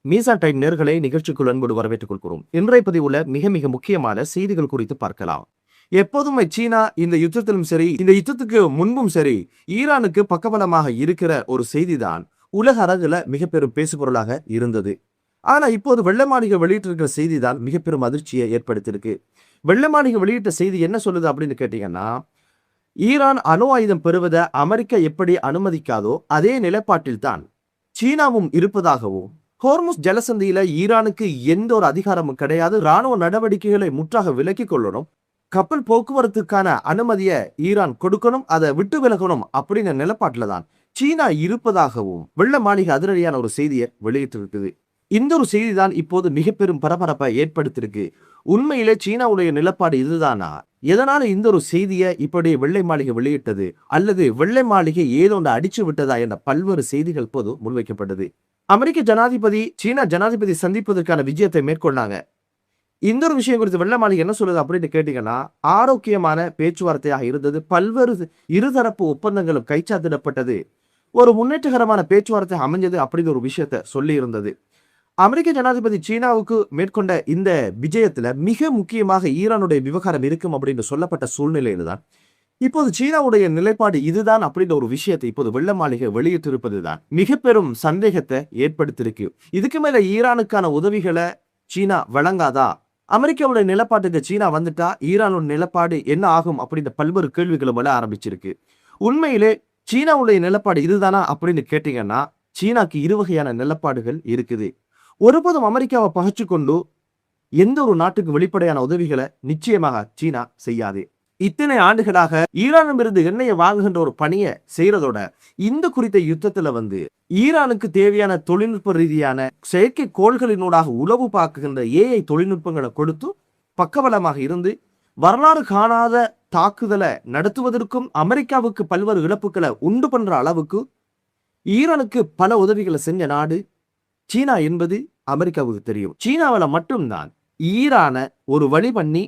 மீசான் டைம் நேர்களை நிகழ்ச்சிக்குள் அன்போடு வரவேற்றுக் கொள்கிறோம். இன்றைய பதிவுல மிக மிக முக்கியமான செய்திகள் குறித்து பார்க்கலாம். எப்போதுமே சீனா இந்த யுத்தத்திலும் சரி, இந்த யுத்தத்துக்கு முன்பும் சரி, ஈரானுக்கு பக்கபலமாக இருக்கிற ஒரு செய்திதான் உலக அரங்குல மிக பெரும் பேசுபொருளாக இருந்தது. ஆனா இப்போது வெள்ளை மாளிகை வெளியிட்டிருக்கிற செய்தி தான் மிக பெரும் அதிர்ச்சியை ஏற்படுத்தியிருக்கு. வெள்ளை மாளிகை வெளியிட்ட செய்தி என்ன சொல்லுது அப்படின்னு கேட்டீங்கன்னா, ஈரான் அணு ஆயுதம் பெறுவதை அமெரிக்கா எப்படி அனுமதிக்காதோ அதே நிலைப்பாட்டில் தான் சீனாவும் இருப்பதாகவும், ஹோர்முஸ் ஜலசந்தியில ஈரானுக்கு எந்த ஒரு அதிகாரமும் கிடையாது, ராணுவ நடவடிக்கைகளை முற்றாக விலக்கிக் கொள்ளணும், கப்பல் போக்குவரத்துக்கான அனுமதியை ஈரான் கொடுக்கணும், அதை விட்டு விலகணும் அப்படிங்கிற நிலப்பாட்டில தான் சீனா இருப்பதாகவும் வெள்ளை மாளிகை அதிரடியான ஒரு செய்தியை வெளியிட்டிருக்குது. இந்த ஒரு செய்தி தான் இப்போது மிக பெரும் பரபரப்பை ஏற்படுத்தியிருக்கு. உண்மையிலே சீனாவுடைய நிலப்பாடு இதுதானா? எதனால இந்த ஒரு செய்தியை இப்படி வெள்ளை மாளிகை வெளியிட்டது, அல்லது வெள்ளை மாளிகை ஏதோ ஒன்று அடிச்சு விட்டதா என்ற பல்வேறு செய்திகள் இப்போது முன்வைக்கப்பட்டது. அமெரிக்க ஜனாதிபதி சீனா ஜனாதிபதி சந்திப்பதற்கான விஜயத்தை மேற்கொண்டாங்க. இந்த ஒரு விஷயம் குறித்து வெள்ளை மாளிகை என்ன சொல்லுது அப்படின்னு கேட்டீங்கன்னா, ஆரோக்கியமான பேச்சுவார்த்தையாக இருந்தது, பல்வேறு இருதரப்பு ஒப்பந்தங்களும் கைச்சாத்திடப்பட்டது, ஒரு முன்னேற்றகரமான பேச்சுவார்த்தை அமைஞ்சது அப்படின்னு ஒரு விஷயத்த சொல்லி இருந்தது. அமெரிக்க ஜனாதிபதி சீனாவுக்கு மேற்கொண்ட இந்த விஜயத்துல மிக முக்கியமாக ஈரானுடைய விவகாரம் இருக்கும் அப்படின்னு சொல்லப்பட்ட சூழ்நிலையில தான் இப்போது சீனாவுடைய நிலைப்பாடு இதுதான் அப்படின்ற ஒரு விஷயத்தை இப்போது வெள்ளை மாளிகை வெளியிட்டிருப்பது தான் மிக பெரும் சந்தேகத்தை ஏற்படுத்தியிருக்கு. இதுக்கு மேல ஈரானுக்கான உதவிகளை சீனா வழங்காதா, அமெரிக்காவுடைய நிலப்பாட்டுக்கு சீனா வந்துட்டா ஈரானோட நிலப்பாடு என்ன ஆகும் அப்படின்ற பல்வேறு கேள்விகளும் வர ஆரம்பிச்சிருக்கு. உண்மையிலே சீனாவுடைய நிலப்பாடு இதுதானா அப்படின்னு கேட்டீங்கன்னா, சீனாக்கு இரு வகையான நிலப்பாடுகள் இருக்குது. ஒருபோதும் அமெரிக்காவை பகைச்சு கொண்டு எந்த ஒரு நாட்டுக்கு வெளிப்படையான உதவிகளை நிச்சயமாக சீனா செய்யாது. இத்தனை ஆண்டுகளாக ஈரானிடமிருந்து எண்ணெயை வாங்குகின்ற ஒரு பணியை செய்யறதோட இந்த குறித்த யுத்தத்துல ஈரானுக்கு தேவையான தொழில்நுட்ப ரீதியான செயற்கை கோள்களினூடாக உளவு பார்க்குகின்ற ஏஐ தொழில்நுட்பங்களை கொடுத்து பக்கபலமாக இருந்து வரலாறு காணாத தாக்குதலை நடத்துவதற்கும் அமெரிக்காவுக்கு பல்வேறு இழப்புகளை உண்டு பண்ற அளவுக்கு ஈரானுக்கு பல உதவிகளை செஞ்ச நாடு சீனா என்பது அமெரிக்காவுக்கு தெரியும். சீனாவில மட்டும்தான் ஈரான ஒரு வழி பண்ணி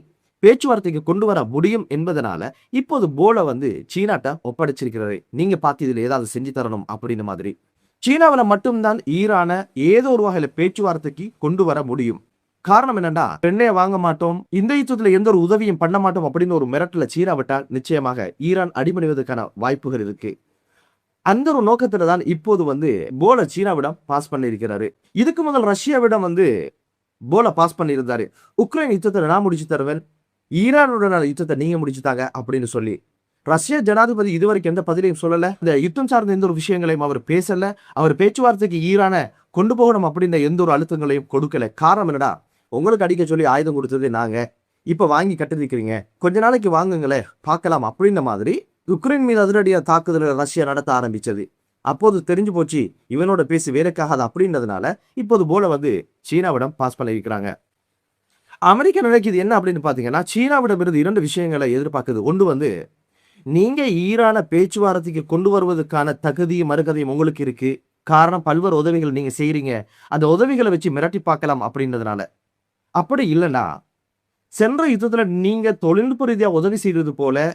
பேச்சுவார்த்தைக்கு கொண்டு வர முடியும் என்பதனால இப்போது போல சீனாட்ட ஒப்படைச்சிருக்கிறாரு. நீங்க பார்த்து இதுல ஏதாவது செஞ்சு தரணும் அப்படின்னு மாதிரி சீனாவில மட்டும்தான் ஈரான ஏதோ ஒரு வகையில பேச்சுவார்த்தைக்கு கொண்டு வர முடியும். காரணம் என்னன்னா, எண்ணெயை வாங்க மாட்டோம், இந்த யுத்தத்துல எந்த ஒரு உதவியும் பண்ண மாட்டோம் அப்படின்னு ஒரு மிரட்டல சீனா விட்டால் நிச்சயமாக ஈரான் அடிபணிவதற்கான வாய்ப்புகள் இருக்கு. அந்த ஒரு நோக்கத்துல தான் இப்போது போல சீனாவிடம் பாஸ் பண்ணியிருக்கிறாரு. இதுக்கு முதல் ரஷ்யாவிடம் போல பாஸ் பண்ணியிருந்தாரு. உக்ரைன் யுத்தத்தை நான் முடிச்சு தருவேன், ஈரானுடனான யுத்தத்தை நீங்க முடிச்சுட்டாங்க அப்படின்னு சொல்லி ரஷ்ய ஜனாதிபதி இதுவரைக்கும் எந்த பதிலையும் சொல்லல. இந்த யுத்தம் சார்ந்த எந்த ஒரு விஷயங்களையும் அவர் பேசல. அவர் பேச்சுவார்த்தைக்கு ஈரான கொண்டு போகணும் அப்படின்ற எந்த ஒரு அழுத்தங்களையும் கொடுக்கல. காரணம் என்னடா, உங்களுக்கு அடிக்க சொல்லி ஆயுதம் கொடுத்தது நாங்க, இப்ப வாங்கி கட்டிருக்கிறீங்க, கொஞ்ச நாளைக்கு வாங்குங்களே பார்க்கலாம் அப்படின்ற மாதிரி உக்ரைன் மீது அதிரடியாக தாக்குதலை ரஷ்யா நடத்த ஆரம்பிச்சது. அப்போது தெரிஞ்சு போச்சு இவனோட பேசி வேலைக்காகாது அப்படின்றதுனால இப்போது போல சீனாவிடம் பாஸ் பண்ணியிருக்கிறாங்க. அமெரிக்கா நினைக்குது என்ன அப்படின்னு பாத்தீங்கன்னா, சீனாவிடம் இருந்து இரண்டு விஷயங்களை எதிர்பார்க்குது. ஒன்று நீங்க ஈரான பேச்சுவார்த்தைக்கு கொண்டு வருவதற்கான தகுதியும் மறுகதையும் உங்களுக்கு இருக்கு, காரணம் பல்வேறு உதவிகள் நீங்க செய்யறீங்க, அந்த உதவிகளை வச்சு மிரட்டி பார்க்கலாம் அப்படின்றதுனால. அப்படி இல்லைன்னா சென்ற யுத்தத்துல நீங்க தொழில்நுட்ப ரீதியா உதவி செய்யறது போல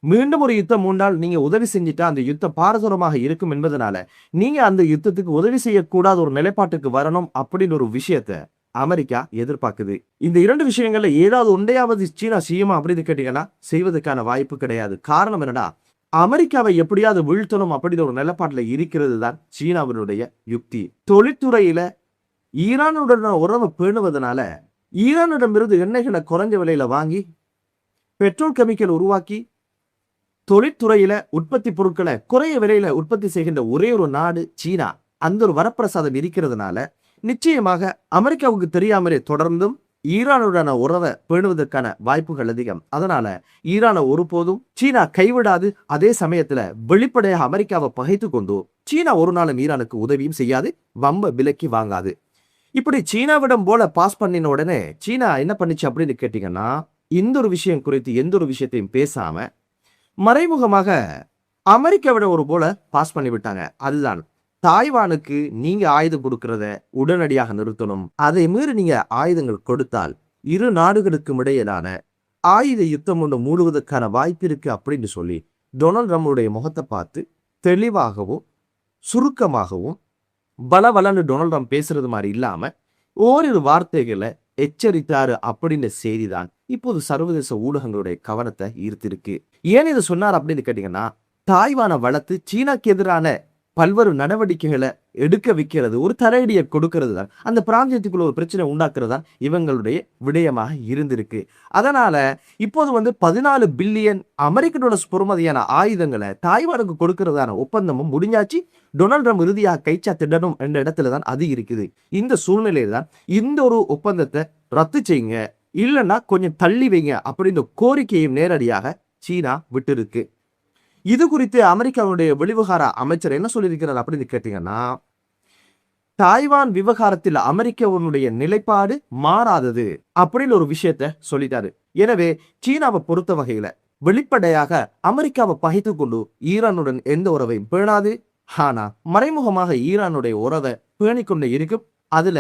மீண்டும் ஒரு யுத்தம் மூண்டால் நீங்க உதவி செஞ்சுட்டா அந்த யுத்தம் பாரதூரமாக இருக்கும் என்பதனால நீங்க அந்த யுத்தத்துக்கு உதவி செய்யக்கூடாத ஒரு நிலைப்பாட்டுக்கு வரணும் அப்படின்னு ஒரு விஷயத்த அமெரிக்கா எதிர்பார்க்குது. இந்த இரண்டு விஷயங்கள்ல ஏதாவது ஒன்றையாவது சீனா செய்யுமா அப்படின்னு கேட்டீங்கன்னா செய்வதற்கான வாய்ப்பு கிடையாது. காரணம் என்னன்னா, அமெரிக்காவை எப்படியாவது வீழ்த்தணும் அப்படின்னு ஒரு நிலைப்பாட்டுல இருக்கிறது தான் சீனாவினுடைய யுக்தி. தொழில்துறையில ஈரானுடன் உறவை பேணுவதனால ஈரானிடமிருந்து எண்ணெய்களை குறைஞ்ச விலையில வாங்கி பெட்ரோல் கெமிக்கல் உருவாக்கி தொழிற்துறையில உற்பத்தி பொருட்களை குறைய விலையில உற்பத்தி செய்கின்ற ஒரே ஒரு நாடு சீனா. அந்த ஒரு வரப்பிரசாதம் இருக்கிறதுனால நிச்சயமாக அமெரிக்காவுக்கு தெரியாமலே தொடர்ந்தும் ஈரானுடனான உறவை பேணுவதற்கான வாய்ப்புகள் அதிகம். அதனால ஈரானை ஒருபோதும் சீனா கைவிடாது. அதே சமயத்துல வெளிப்படையாக அமெரிக்காவை பகைத்து கொண்டு சீனா ஒரு நாளும் ஈரானுக்கு உதவியும் செய்யாது, வம்ப விலக்கி வாங்காது. இப்படி சீனாவிடம் போல பாஸ் பண்ணின உடனே சீனா என்ன பண்ணிச்சு அப்படின்னு கேட்டீங்கன்னா, இந்த ஒரு விஷயம் குறித்து எந்த ஒரு விஷயத்தையும் பேசாம மறைமுகமாக அமெரிக்காவிடம் ஒரு போல பாஸ் பண்ணி விட்டாங்க. அதுதான் தாய்வானுக்கு நீங்க ஆயுதம் கொடுக்கறத உடனடியாக நிறுத்தணும், அதை மீறி நீங்க ஆயுதங்கள் கொடுத்தால் இரு நாடுகளுக்கும் இடையிலான ஆயுத யுத்தம் ஒன்று மூடுவதற்கான வாய்ப்பு இருக்கு அப்படின்னு சொல்லி டொனால்ட் ட்ரம்புடைய முகத்தை பார்த்து தெளிவாகவும் சுருக்கமாகவும் பலன்னு டொனால்ட் ட்ரம்ப் பேசுறது மாதிரி இல்லாம ஓரிரு வார்த்தைகளை எச்சரித்தாரு அப்படின்ற செய்திதான் இப்போது சர்வதேச ஊடகங்களுடைய கவனத்தை ஈர்த்திருக்கு. ஏன் இதை சொன்னார் அப்படின்னு கேட்டீங்கன்னா, தாய்வானை வளர்த்து சீனாக்கு எதிரான பல்வேறு நடவடிக்கைகளை எடுக்க வைக்கிறது, ஒரு தலையடியை கொடுக்கிறது தான், அந்த பிராந்தியத்துக்குள்ள ஒரு பிரச்சனை உண்டாக்குறது தான் இவங்களுடைய விடயமாக இருந்திருக்கு. அதனால இப்போது 14 பில்லியன் அமெரிக்க டாலர்ஸ் பொறுமதியான ஆயுதங்களை தாய்வானுக்கு கொடுக்கிறதான ஒப்பந்தமும் முடிஞ்சாச்சு. டொனால்ட் ட்ரம்ப் இறுதியாக கைச்சாத்திடணும் என்ற இடத்துல தான் அது இருக்குது. இந்த சூழ்நிலையில தான் இந்த ஒரு ஒப்பந்தத்தை ரத்து செய்யுங்க, இல்லைன்னா கொஞ்சம் தள்ளி வைங்க அப்படின்ற கோரிக்கையும் நேரடியாக சீனா விட்டு. இது குறித்து அமெரிக்காவுடைய வெளிவிவகார அமைச்சர் என்ன சொல்லியிருக்கிறார் அப்படின்னு கேட்டீங்கன்னா, தாய்வான் விவகாரத்தில் அமெரிக்காவுடைய நிலைப்பாடு மாறாதது அப்படின்னு ஒரு விஷயத்த சொல்லிட்டாரு. எனவே சீனாவை பொறுத்த வகையில வெளிப்படையாக அமெரிக்காவை பகைத்து கொண்டு ஈரானுடன் எந்த உறவையும் பேணாது. ஆனா மறைமுகமாக ஈரானுடைய உறவை பேணிக்கொண்டு இருக்கும். அதுல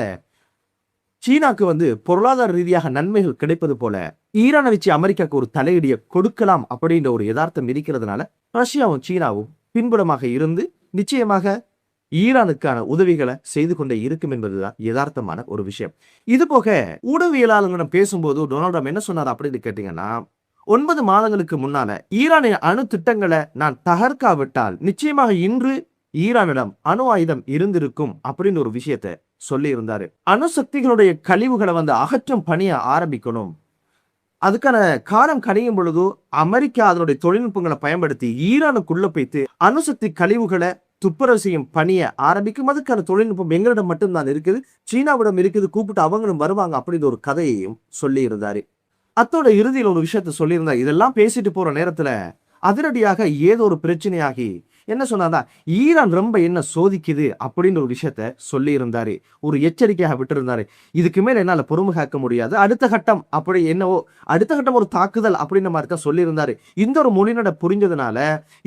சீனாக்கு பொருளாதார ரீதியாக நன்மைகள் கிடைப்பது போல ஈரானை வச்சு அமெரிக்காவுக்கு ஒரு தலையடியை கொடுக்கலாம் அப்படின்ற ஒரு யதார்த்தம் இருக்கிறதுனால ரஷ்யாவும் சீனாவும் பின்புலமாக இருந்து நிச்சயமாக ஈரானுக்கான உதவிகளை செய்து கொண்டே இருக்கும் என்பதுதான் யதார்த்தமான ஒரு விஷயம். இது போக ஊடகவியலாளர்களிடம் பேசும்போது டொனால்ட் ட்ரம்ப் என்ன சொன்னார் அப்படின்னு கேட்டீங்கன்னா, 9 மாதங்களுக்கு முன்னால ஈரானின் அணு திட்டங்களை நான் தகர்க்காவிட்டால் நிச்சயமாக இன்று ஈரானிடம் அணு ஆயுதம் இருந்திருக்கும் அப்படின்னு ஒரு விஷயத்த சொல்லி இருந்தாரு. அணுசக்திகளுடைய கழிவுகளை அகற்றும் பணியை ஆரம்பிக்கணும். அதுக்கான காலம் கணியும் பொழுது அமெரிக்கா அதனுடைய தொழில்நுட்பங்களை பயன்படுத்தி ஈரானுக்குள்ள போய்த்து அணுசக்தி கழிவுகளை துப்புரவு செய்யும் பணியை ஆரம்பிக்கும். அதுக்கான தொழில்நுட்பம் எங்களிடம் மட்டும்தான் இருக்குது, சீனாவிடம் இருக்குது, கூப்பிட்டு அவங்களும் வருவாங்க அப்படின்ற ஒரு கதையையும் சொல்லி இருந்தாரு. அத்தோட இறுதியில் ஒரு விஷயத்த சொல்லியிருந்தார். இதெல்லாம் பேசிட்டு போற நேரத்துல அதிரடியாக ஏதோ ஒரு பிரச்சனையாகி என்ன சொன்னாதான், ஈரான் ரொம்ப என்ன சோதிக்குது அப்படின்னு ஒரு விஷயத்த சொல்லி இருந்தாரு. ஒரு எச்சரிக்கையாக விட்டு இதுக்கு மேல என்னால பொறுமை காக்க முடியாது, அடுத்த கட்டம் அப்படி என்னவோ அடுத்த கட்டம் ஒரு தாக்குதல் அப்படின்ற மாதிரி தான் சொல்லியிருந்தாரு. இந்த ஒரு மொழிநடை புரிஞ்சதுனால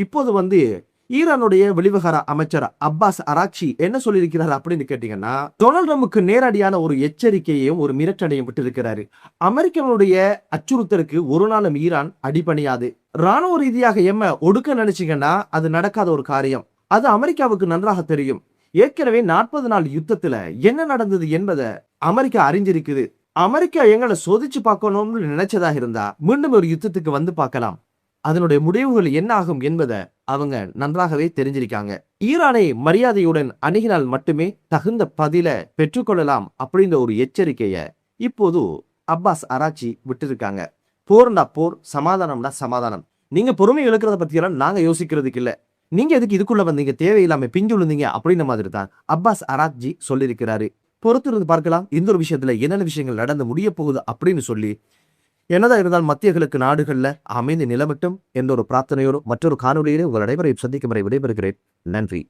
இப்போது ஈரானுடைய வெளிவிவகார அமைச்சர் அப்பாஸ் அராக்சி என்ன சொல்லியிருக்கிறார் அப்படின்னு கேட்டீங்கன்னா, டொனால்ட் ட்ரம்புக்கு நேரடியான ஒரு எச்சரிக்கையையும் ஒரு மிரட்டலையும் விட்டு இருக்கிறாரு. அமெரிக்காவுடைய அச்சுறுத்தலுக்கு ஒரு நாளும் ஈரான் அடிபணியாது. ராணுவ ரீதியாக ஒடுக்க நினைச்சீங்கன்னா அது நடக்காத ஒரு காரியம். அது அமெரிக்காவுக்கு நன்றாக தெரியும். ஏற்கனவே 40 நாள் யுத்தத்துல என்ன நடந்தது என்பதை அமெரிக்கா அறிஞ்சிருக்குது. அமெரிக்கா எங்களை சோதிச்சு பார்க்கணும்னு நினைச்சதாக இருந்தா மீண்டும் ஒரு யுத்தத்துக்கு பார்க்கலாம். அதனுடைய முடிவுகள் என்ன ஆகும் என்பதை அவங்க நன்றாகவே தெரிஞ்சிருக்காங்க. ஈரானை மரியாதையுடன் அணுகினால் மட்டுமே தகுந்த பதில பெற்றுக்கொள்ளலாம் அப்படின்ற ஒரு எச்சரிக்கையை இப்போது அப்பாஸ் அராக்சி விட்டுருக்காங்க. போர்னா போர், சமாதானம்னா சமாதானம். நீங்க பொறுமை இழக்கிறத பத்தியெல்லாம் நாங்க யோசிக்கிறதுக்கு இல்ல, நீங்க எதுக்கு இதுக்குள்ள வந்தீங்க, தேவையில்லாம பிஞ்சு விழுந்தீங்க அப்படின்ற மாதிரி தான் அப்பாஸ் அராக்சி சொல்லியிருக்கிறாரு. பொறுத்திருந்து பார்க்கலாம் இந்த ஒரு விஷயத்துல என்னென்ன விஷயங்கள் நடந்து முடிய போகுது அப்படின்னு சொல்லி. என்னதான் இருந்தால் மத்திய கிழக்கு நாடுகள்ல அமைந்து நிலமட்டும் என்ற ஒரு பிரார்த்தனையோடு மற்றொரு காணொலியிலே உங்கள் அனைவரையும் சந்திக்கும் வரை விடைபெறுகிறேன். நன்றி.